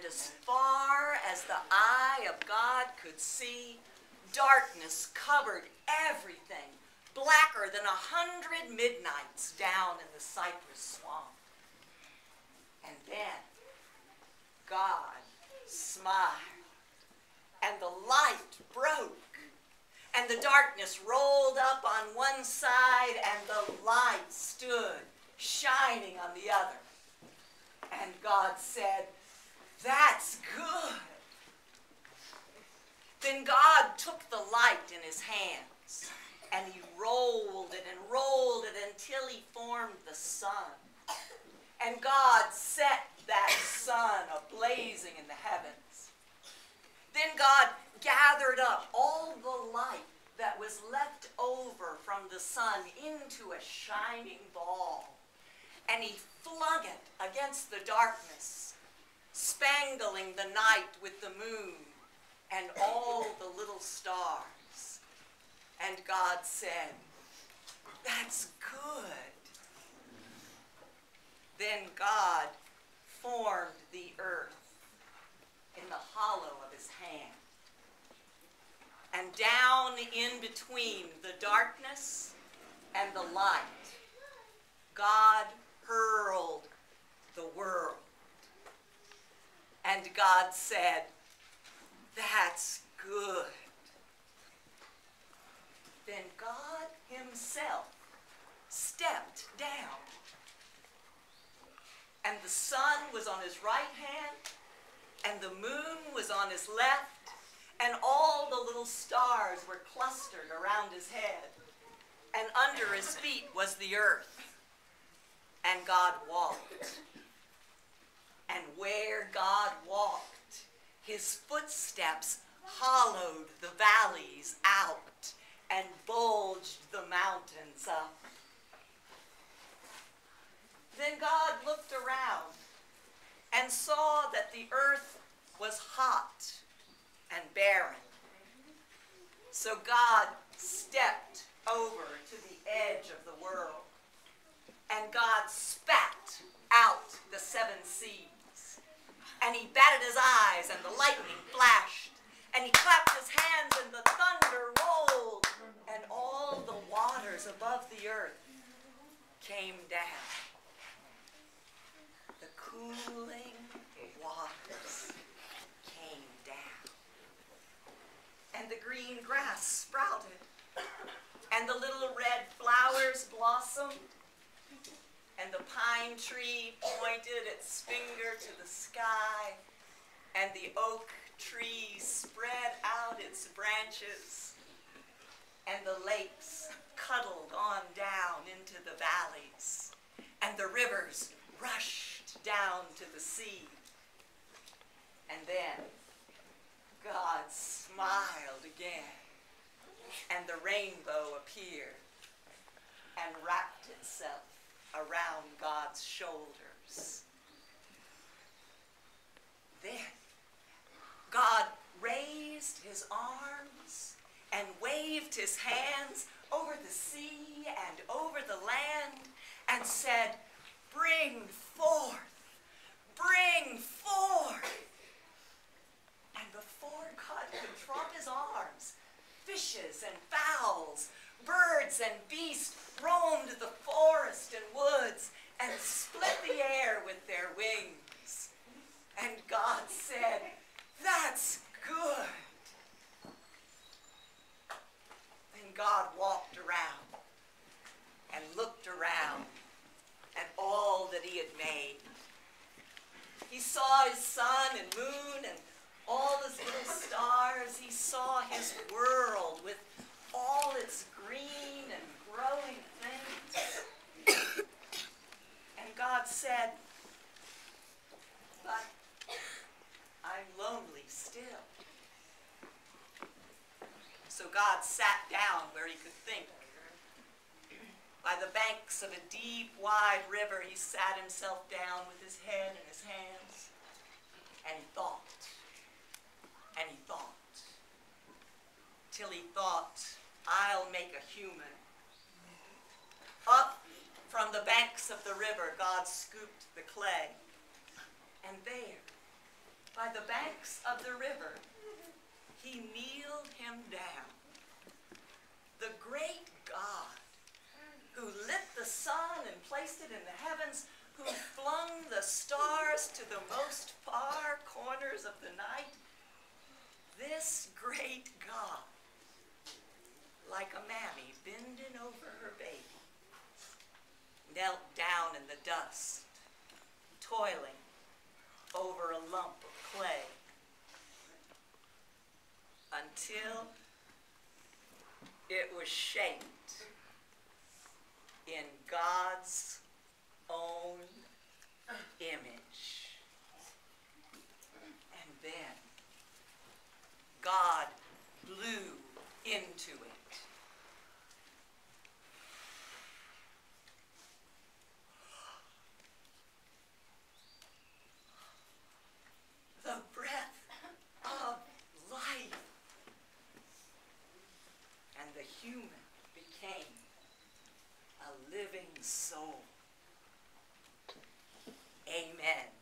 and as far as the eye of God could see, darkness covered everything, blacker than 100 midnights down in the cypress swamp. And then God smiled, and the light broke, and the darkness rolled up on one side, and the light stood shining on the other. And God said, "That's good." Then God took the light in his hands, and he rolled it and rolled it until he formed the sun. And God set that sun ablazing in the heavens. Then God gathered up all the light that was left over from the sun into a shining ball, and he flung it against the darkness, spangling the night with the moon and all the little stars. And God said, "That's good." Then God formed the earth in the hollow of his hand. And down in between the darkness and the light, God hurled the world. And God said, "That's good." Then God himself stepped down. And the sun was on his right hand, and the moon was on his left, and all the little stars were clustered around his head, and under his feet was the earth. And God walked. And where God walked, his footsteps hollowed the valleys out and bulged the mountains up. Then God looked around and saw that the earth was hot and barren. So God stepped over to the edge of the world, and God spat out the 7 seas. And he batted his eyes, and the lightning flashed, and he clapped his hands, and the thunder rolled, and all the waters above the earth came down. The cooling waters came down. And the green grass sprouted, and the little red flowers blossomed, and the pine tree pointed its finger to the sky, and the oak tree spread out its branches, and the lakes cuddled on down into the valleys, and the rivers rushed down to the sea. And then God smiled again, and the rainbow appeared and wrapped itself around God's shoulders. Then God raised his arms and waved his hands over the sea and over the land and said, "Bring forth, bring forth." And before God could drop his arms, fishes and fowls, birds and beasts roamed the forest and woods and split the air with their wings. And God said, "That's good." Then God walked around and looked around at all that he had made. He saw his sun and moon and all his little stars. He saw his world with all its green and growing things. And God said, "But I'm lonely still." So God sat down where he could think. By the banks of a deep, wide river, he sat himself down with his head in his hands, and he thought, and he thought, till he thought, "I'll make a human." Up from the banks of the river, God scooped the clay, and there, by the banks of the river, he kneeled him down. The great God, who lit the sun and placed it in the heavens, who flung the stars to the most far corners of the night, this great God, like a mammy bending over her baby, knelt down in the dust, toiling over a lump of clay, until it was shaped in God's own image. And then God blew into it. The breath of life. And the human became a living soul. Amen.